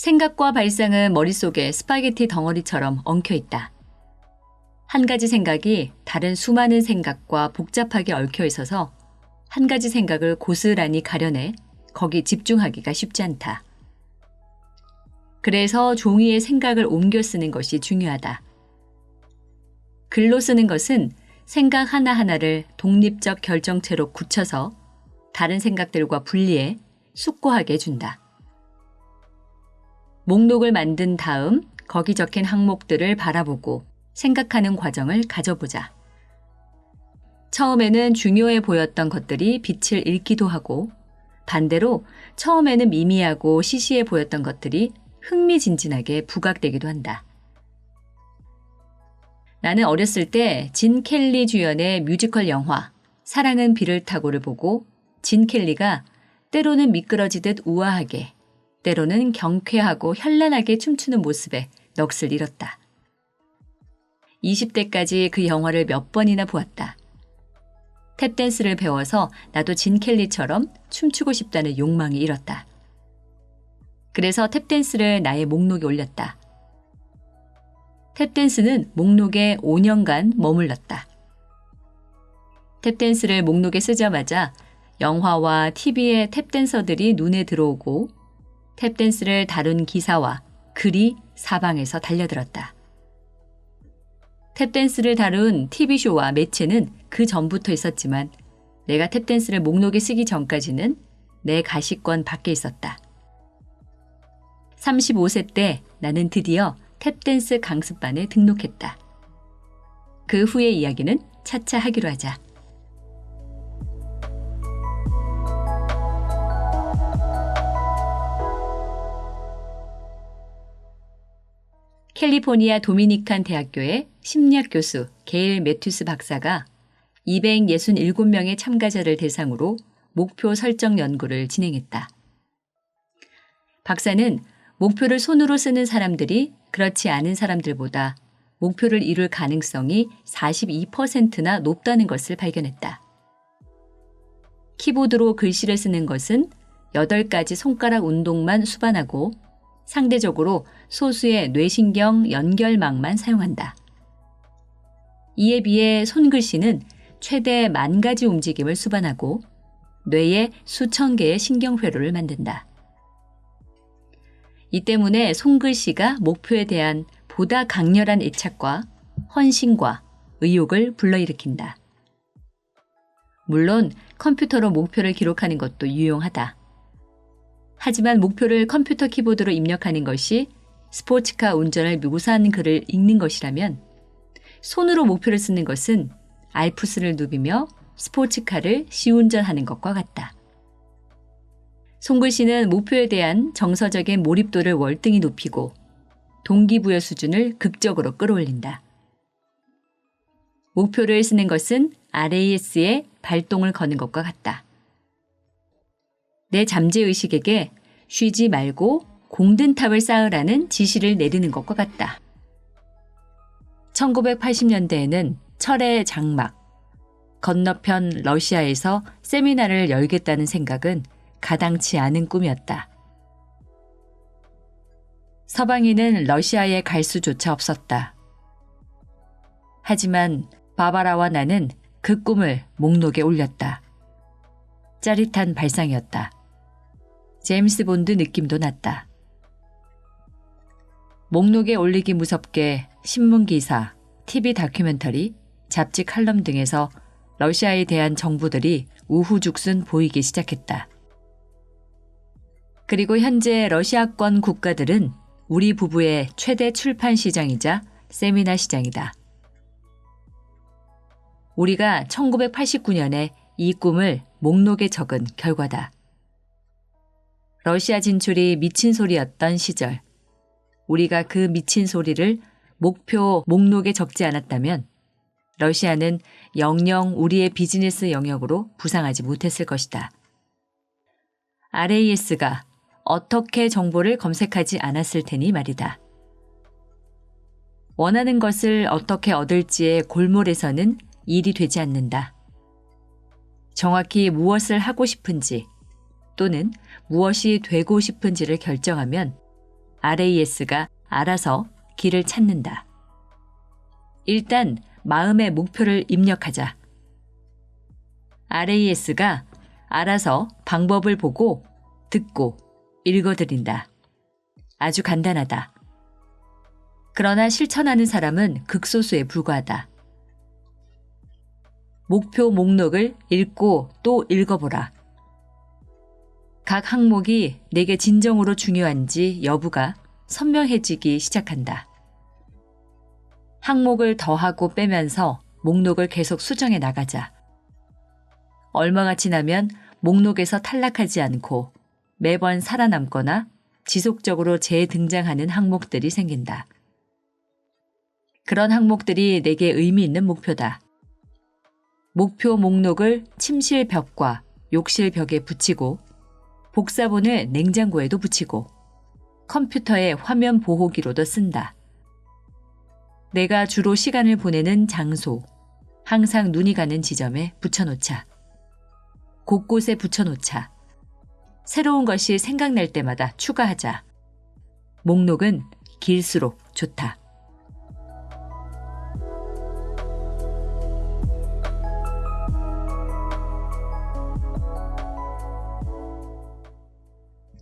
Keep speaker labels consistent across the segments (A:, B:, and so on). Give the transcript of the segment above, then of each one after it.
A: 생각과 발상은 머릿속에 스파게티 덩어리처럼 엉켜 있다. 한 가지 생각이 다른 수많은 생각과 복잡하게 얽혀 있어서 한 가지 생각을 고스란히 가려내 거기 집중하기가 쉽지 않다. 그래서 종이에 생각을 옮겨 쓰는 것이 중요하다. 글로 쓰는 것은 생각 하나하나를 독립적 결정체로 굳혀서 다른 생각들과 분리해 숙고하게 해준다. 목록을 만든 다음 거기 적힌 항목들을 바라보고 생각하는 과정을 가져보자. 처음에는 중요해 보였던 것들이 빛을 잃기도 하고 반대로 처음에는 미미하고 시시해 보였던 것들이 흥미진진하게 부각되기도 한다. 나는 어렸을 때 진 켈리 주연의 뮤지컬 영화 사랑은 비를 타고를 보고 진 켈리가 때로는 미끄러지듯 우아하게 때로는 경쾌하고 현란하게 춤추는 모습에 넋을 잃었다. 20대까지 그 영화를 몇 번이나 보았다. 탭댄스를 배워서 나도 진 켈리처럼 춤추고 싶다는 욕망이 일었다. 그래서 탭댄스를 나의 목록에 올렸다. 탭댄스는 목록에 5년간 머물렀다. 탭댄스를 목록에 쓰자마자 영화와 TV의 탭댄서들이 눈에 들어오고 탭댄스를 다룬 기사와 글이 사방에서 달려들었다. 탭댄스를 다룬 TV쇼와 매체는 그 전부터 있었지만 내가 탭댄스를 목록에 쓰기 전까지는 내 가시권 밖에 있었다. 35세 때 나는 드디어 탭댄스 강습반에 등록했다. 그 후의 이야기는 차차 하기로 하자. 캘리포니아 도미니칸 대학교의 심리학 교수 게일 매튜스 박사가 267명의 참가자를 대상으로 목표 설정 연구를 진행했다. 박사는 목표를 손으로 쓰는 사람들이 그렇지 않은 사람들보다 목표를 이룰 가능성이 42%나 높다는 것을 발견했다. 키보드로 글씨를 쓰는 것은 8가지 손가락 운동만 수반하고 상대적으로 소수의 뇌신경 연결망만 사용한다. 이에 비해 손글씨는 최대 10,000가지 움직임을 수반하고 뇌에 수천 개의 신경회로를 만든다. 이 때문에 손글씨가 목표에 대한 보다 강렬한 애착과 헌신과 의욕을 불러일으킨다. 물론 컴퓨터로 목표를 기록하는 것도 유용하다. 하지만 목표를 컴퓨터 키보드로 입력하는 것이 스포츠카 운전을 묘사하는 글을 읽는 것이라면 손으로 목표를 쓰는 것은 알프스를 누비며 스포츠카를 시운전하는 것과 같다. 손글씨는 목표에 대한 정서적인 몰입도를 월등히 높이고 동기부여 수준을 극적으로 끌어올린다. 목표를 쓰는 것은 RAS의 발동을 거는 것과 같다. 내 잠재의식에게 쉬지 말고 공든탑을 쌓으라는 지시를 내리는 것과 같다. 1980년대에는 철의 장막, 건너편 러시아에서 세미나를 열겠다는 생각은 가당치 않은 꿈이었다. 서방인은 러시아에 갈 수조차 없었다. 하지만 바바라와 나는 그 꿈을 목록에 올렸다. 짜릿한 발상이었다. 제임스 본드 느낌도 났다. 목록에 올리기 무섭게 신문기사, TV 다큐멘터리, 잡지 칼럼 등에서 러시아에 대한 정보들이 우후죽순 보이기 시작했다. 그리고 현재 러시아권 국가들은 우리 부부의 최대 출판 시장이자 세미나 시장이다. 우리가 1989년에 이 꿈을 목록에 적은 결과다. 러시아 진출이 미친 소리였던 시절, 우리가 그 미친 소리를 목표 목록에 적지 않았다면 러시아는 영영 우리의 비즈니스 영역으로 부상하지 못했을 것이다. RAS가 어떻게 정보를 검색하지 않았을 테니 말이다. 원하는 것을 어떻게 얻을지의 골몰에서는 일이 되지 않는다. 정확히 무엇을 하고 싶은지 또는 무엇이 되고 싶은지를 결정하면 RAS가 알아서 길을 찾는다. 일단 마음의 목표를 입력하자. RAS가 알아서 방법을 보고 듣고 읽어드린다. 아주 간단하다. 그러나 실천하는 사람은 극소수에 불과하다. 목표 목록을 읽고 또 읽어보라. 각 항목이 내게 진정으로 중요한지 여부가 선명해지기 시작한다. 항목을 더하고 빼면서 목록을 계속 수정해 나가자. 얼마가 지나면 목록에서 탈락하지 않고 매번 살아남거나 지속적으로 재등장하는 항목들이 생긴다. 그런 항목들이 내게 의미 있는 목표다. 목표 목록을 침실벽과 욕실벽에 붙이고 복사본을 냉장고에도 붙이고 컴퓨터의 화면 보호기로도 쓴다. 내가 주로 시간을 보내는 장소, 항상 눈이 가는 지점에 붙여놓자. 곳곳에 붙여놓자. 새로운 것이 생각날 때마다 추가하자. 목록은 길수록 좋다.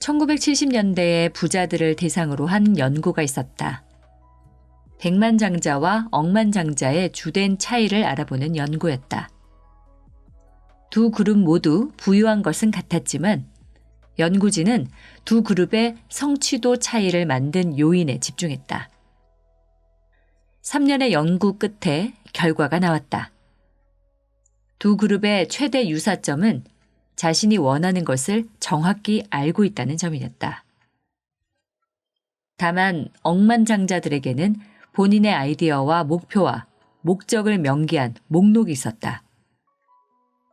A: (1970년대에) 부자들을 대상으로 한 연구가 있었다. 백만장자와 억만장자의 주된 차이를 알아보는 연구였다. 두 그룹 모두 부유한 것은 같았지만 연구진은 두 그룹의 성취도 차이를 만든 요인에 집중했다. 3년의 연구 끝에 결과가 나왔다. 두 그룹의 최대 유사점은 자신이 원하는 것을 정확히 알고 있다는 점이었다. 다만 억만장자들에게는 본인의 아이디어와 목표와 목적을 명기한 목록이 있었다.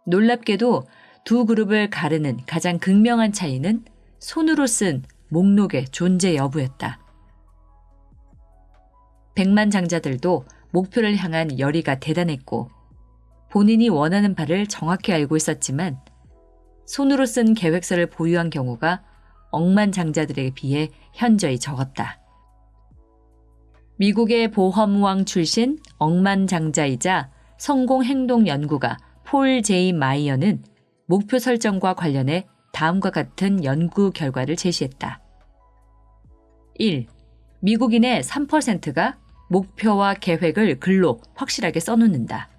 A: 놀랍게도 두 그룹을 가르는 가장 극명한 차이는 손으로 쓴 목록의 존재 여부였다. 백만장자들도 목표를 향한 열의가 대단했고 본인이 원하는 바를 정확히 알고 있었지만 손으로 쓴 계획서를 보유한 경우가 억만장자들에 비해 현저히 적었다. 미국의 보험왕 출신 억만장자이자 성공행동연구가 폴 제이 마이어는 목표 설정과 관련해 다음과 같은 연구 결과를 제시했다. 1. 미국인의 3%가 목표와 계획을 글로 확실하게 써놓는다.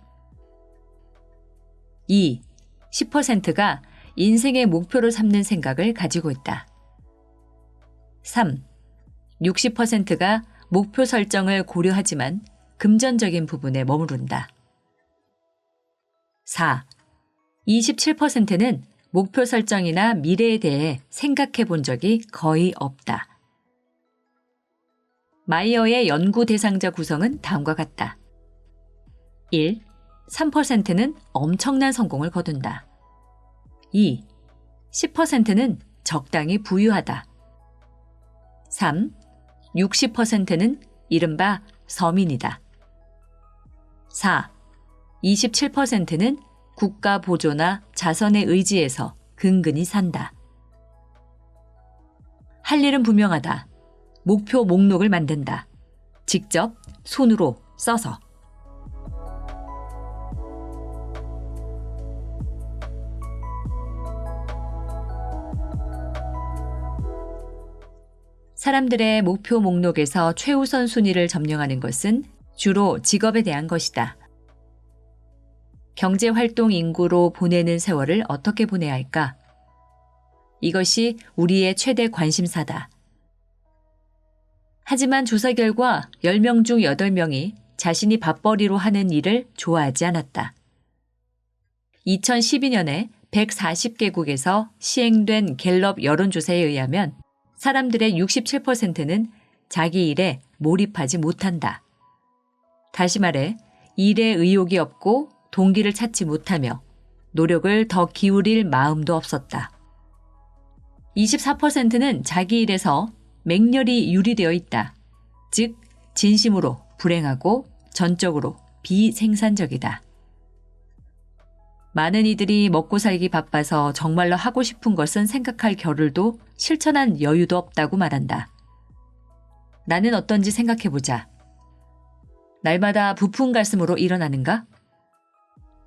A: 2. 10%가 인생의 목표로 삼는 생각을 가지고 있다. 3. 60%가 목표 설정을 고려하지만 금전적인 부분에 머무른다. 4. 27%는 목표 설정이나 미래에 대해 생각해 본 적이 거의 없다. 마이어의 연구 대상자 구성은 다음과 같다. 1. 3%는 엄청난 성공을 거둔다. 2. 10%는 적당히 부유하다. 3. 60%는 이른바 서민이다. 4. 27%는 국가 보조나 자선에 의지해서 근근히 산다. 할 일은 분명하다. 목표 목록을 만든다. 직접 손으로 써서. 사람들의 목표 목록에서 최우선 순위를 점령하는 것은 주로 직업에 대한 것이다. 경제활동 인구로 보내는 세월을 어떻게 보내야 할까? 이것이 우리의 최대 관심사다. 하지만 조사 결과 10명 중 8명이 자신이 밥벌이로 하는 일을 좋아하지 않았다. 2012년에 140개국에서 시행된 갤럽 여론조사에 의하면 사람들의 67%는 자기 일에 몰입하지 못한다. 다시 말해 일에 의욕이 없고 동기를 찾지 못하며 노력을 더 기울일 마음도 없었다. 24%는 자기 일에서 맹렬히 유리되어 있다. 즉 진심으로 불행하고 전적으로 비생산적이다. 많은 이들이 먹고 살기 바빠서 정말로 하고 싶은 것은 생각할 겨를도 실천한 여유도 없다고 말한다. 나는 어떤지 생각해보자. 날마다 부푼 가슴으로 일어나는가?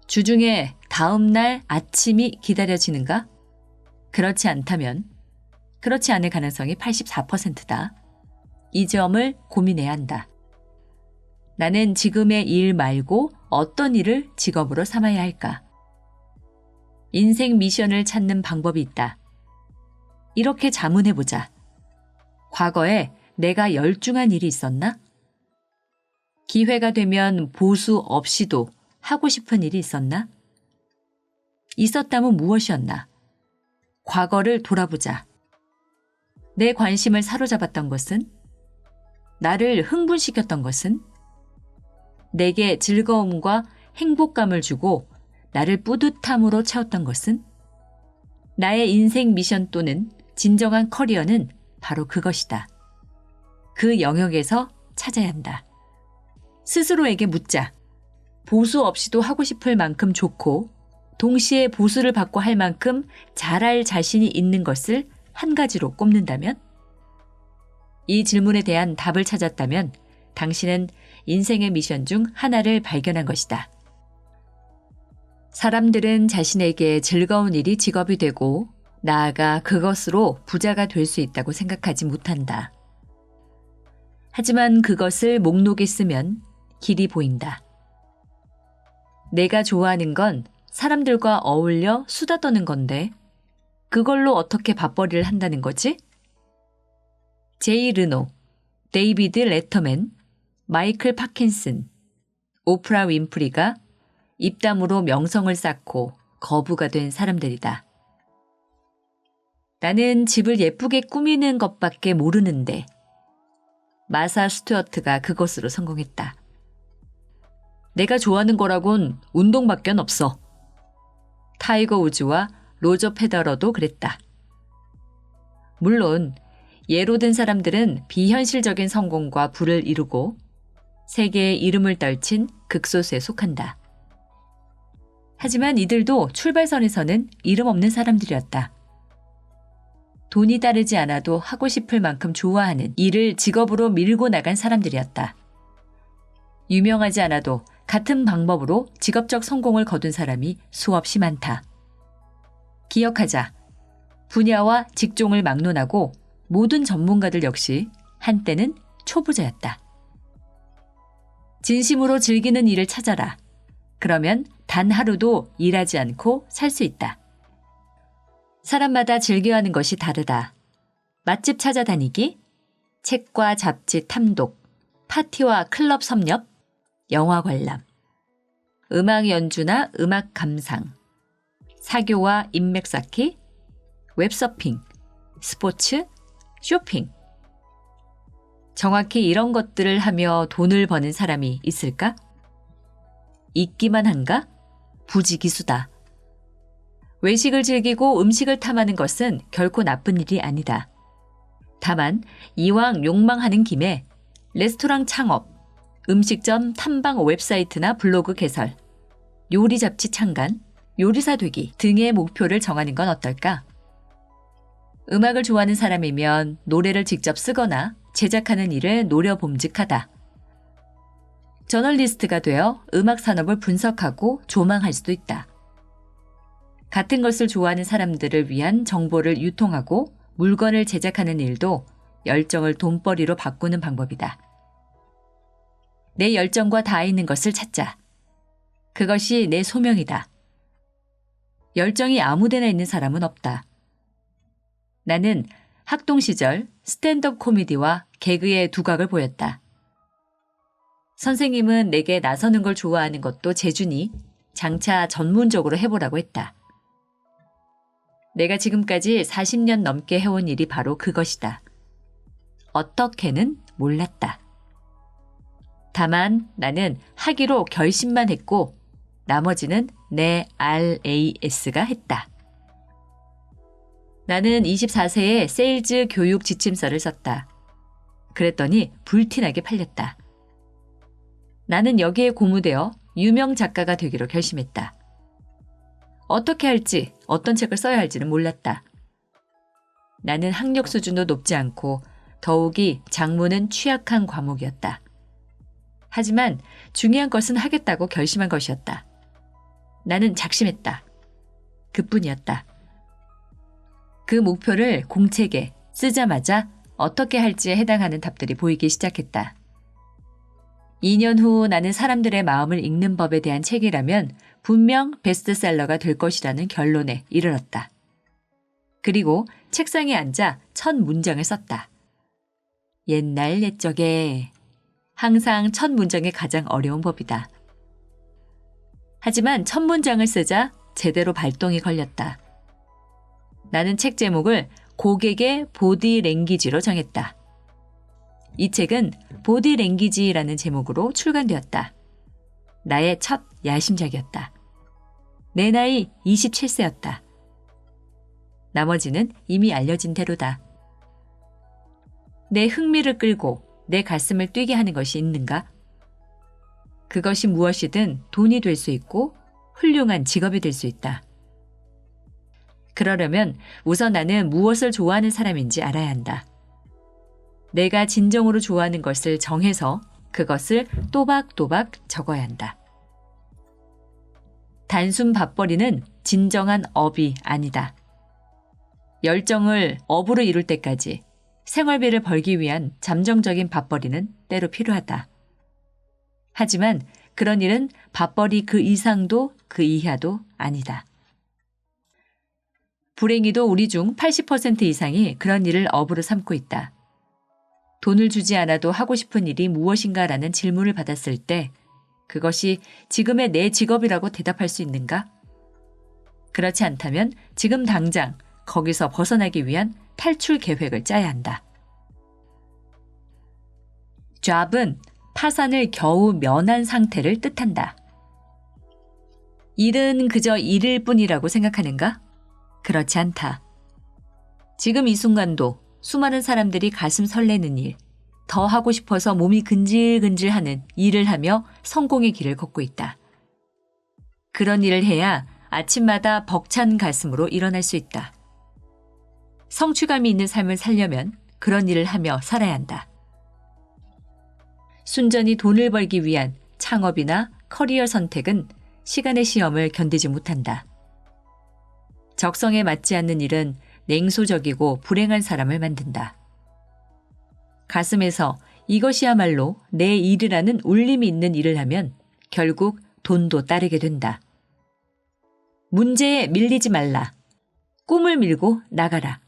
A: 주중에 다음 날 아침이 기다려지는가? 그렇지 않다면 그렇지 않을 가능성이 84%다. 이 점을 고민해야 한다. 나는 지금의 일 말고 어떤 일을 직업으로 삼아야 할까? 인생 미션을 찾는 방법이 있다. 이렇게 자문해보자. 과거에 내가 열중한 일이 있었나? 기회가 되면 보수 없이도 하고 싶은 일이 있었나? 있었다면 무엇이었나? 과거를 돌아보자. 내 관심을 사로잡았던 것은? 나를 흥분시켰던 것은? 내게 즐거움과 행복감을 주고 나를 뿌듯함으로 채웠던 것은? 나의 인생 미션 또는 진정한 커리어는 바로 그것이다. 그 영역에서 찾아야 한다. 스스로에게 묻자. 보수 없이도 하고 싶을 만큼 좋고 동시에 보수를 받고 할 만큼 잘할 자신이 있는 것을 한 가지로 꼽는다면? 이 질문에 대한 답을 찾았다면 당신은 인생의 미션 중 하나를 발견한 것이다. 사람들은 자신에게 즐거운 일이 직업이 되고 나아가 그것으로 부자가 될 수 있다고 생각하지 못한다. 하지만 그것을 목록에 쓰면 길이 보인다. 내가 좋아하는 건 사람들과 어울려 수다 떠는 건데 그걸로 어떻게 밥벌이를 한다는 거지? 제이 르노, 데이비드 레터맨, 마이클 파킨슨, 오프라 윈프리가 입담으로 명성을 쌓고 거부가 된 사람들이다. 나는 집을 예쁘게 꾸미는 것밖에 모르는데 마사 스튜어트가 그것으로 성공했다. 내가 좋아하는 거라곤 운동밖에 없어. 타이거 우즈와 로저 페더러도 그랬다. 물론 예로 든 사람들은 비현실적인 성공과 부를 이루고 세계의 이름을 떨친 극소수에 속한다. 하지만 이들도 출발선에서는 이름 없는 사람들이었다. 돈이 따르지 않아도 하고 싶을 만큼 좋아하는 일을 직업으로 밀고 나간 사람들이었다. 유명하지 않아도 같은 방법으로 직업적 성공을 거둔 사람이 수없이 많다. 기억하자. 분야와 직종을 막론하고 모든 전문가들 역시 한때는 초보자였다. 진심으로 즐기는 일을 찾아라. 그러면 단 하루도 일하지 않고 살 수 있다. 사람마다 즐겨하는 것이 다르다. 맛집 찾아다니기, 책과 잡지 탐독, 파티와 클럽 섭렵, 영화 관람, 음악 연주나 음악 감상, 사교와 인맥 쌓기, 웹서핑, 스포츠, 쇼핑. 정확히 이런 것들을 하며 돈을 버는 사람이 있을까? 있기만 한가? 부지기수다. 외식을 즐기고 음식을 탐하는 것은 결코 나쁜 일이 아니다. 다만 이왕 욕망하는 김에 레스토랑 창업, 음식점 탐방 웹사이트나 블로그 개설, 요리 잡지 창간, 요리사 되기 등의 목표를 정하는 건 어떨까? 음악을 좋아하는 사람이면 노래를 직접 쓰거나 제작하는 일을 노려봄직하다. 저널리스트가 되어 음악 산업을 분석하고 조망할 수도 있다. 같은 것을 좋아하는 사람들을 위한 정보를 유통하고 물건을 제작하는 일도 열정을 돈벌이로 바꾸는 방법이다. 내 열정과 닿아 있는 것을 찾자. 그것이 내 소명이다. 열정이 아무데나 있는 사람은 없다. 나는 학동 시절 스탠드업 코미디와 개그의 두각을 보였다. 선생님은 내게 나서는 걸 좋아하는 것도 재주니 장차 전문적으로 해보라고 했다. 내가 지금까지 40년 넘게 해온 일이 바로 그것이다. 어떻게는 몰랐다. 다만 나는 하기로 결심만 했고 나머지는 내 RAS가 했다. 나는 24세에 세일즈 교육 지침서를 썼다. 그랬더니 불티나게 팔렸다. 나는 여기에 고무되어 유명 작가가 되기로 결심했다. 어떻게 할지, 어떤 책을 써야 할지는 몰랐다. 나는 학력 수준도 높지 않고 더욱이 작문은 취약한 과목이었다. 하지만 중요한 것은 하겠다고 결심한 것이었다. 나는 작심했다. 그뿐이었다. 그 목표를 공책에 쓰자마자 어떻게 할지에 해당하는 답들이 보이기 시작했다. 2년 후 나는 사람들의 마음을 읽는 법에 대한 책이라면 분명 베스트셀러가 될 것이라는 결론에 이르렀다. 그리고 책상에 앉아 첫 문장을 썼다. 옛날 옛적에 항상 첫 문장이 가장 어려운 법이다. 하지만 첫 문장을 쓰자 제대로 발동이 걸렸다. 나는 책 제목을 고객의 보디 랭귀지로 정했다. 이 책은 보디 랭귀지라는 제목으로 출간되었다. 나의 첫 야심작이었다. 내 나이 27세였다. 나머지는 이미 알려진 대로다. 내 흥미를 끌고 내 가슴을 뛰게 하는 것이 있는가? 그것이 무엇이든 돈이 될 수 있고 훌륭한 직업이 될 수 있다. 그러려면 우선 나는 무엇을 좋아하는 사람인지 알아야 한다. 내가 진정으로 좋아하는 것을 정해서 그것을 또박또박 적어야 한다. 단순 밥벌이는 진정한 업이 아니다. 열정을 업으로 이룰 때까지 생활비를 벌기 위한 잠정적인 밥벌이는 때로 필요하다. 하지만 그런 일은 밥벌이 그 이상도 그 이하도 아니다. 불행히도 우리 중 80% 이상이 그런 일을 업으로 삼고 있다. 돈을 주지 않아도 하고 싶은 일이 무엇인가라는 질문을 받았을 때 그것이 지금의 내 직업이라고 대답할 수 있는가? 그렇지 않다면 지금 당장 거기서 벗어나기 위한 탈출 계획을 짜야 한다. 잡은 파산을 겨우 면한 상태를 뜻한다. 일은 그저 일일 뿐이라고 생각하는가? 그렇지 않다. 지금 이 순간도 수많은 사람들이 가슴 설레는 일, 더 하고 싶어서 몸이 근질근질하는 일을 하며 성공의 길을 걷고 있다. 그런 일을 해야 아침마다 벅찬 가슴으로 일어날 수 있다. 성취감이 있는 삶을 살려면 그런 일을 하며 살아야 한다. 순전히 돈을 벌기 위한 창업이나 커리어 선택은 시간의 시험을 견디지 못한다. 적성에 맞지 않는 일은 냉소적이고 불행한 사람을 만든다. 가슴에서 이것이야말로 내 일이라는 울림이 있는 일을 하면 결국 돈도 따르게 된다. 문제에 밀리지 말라. 꿈을 밀고 나가라.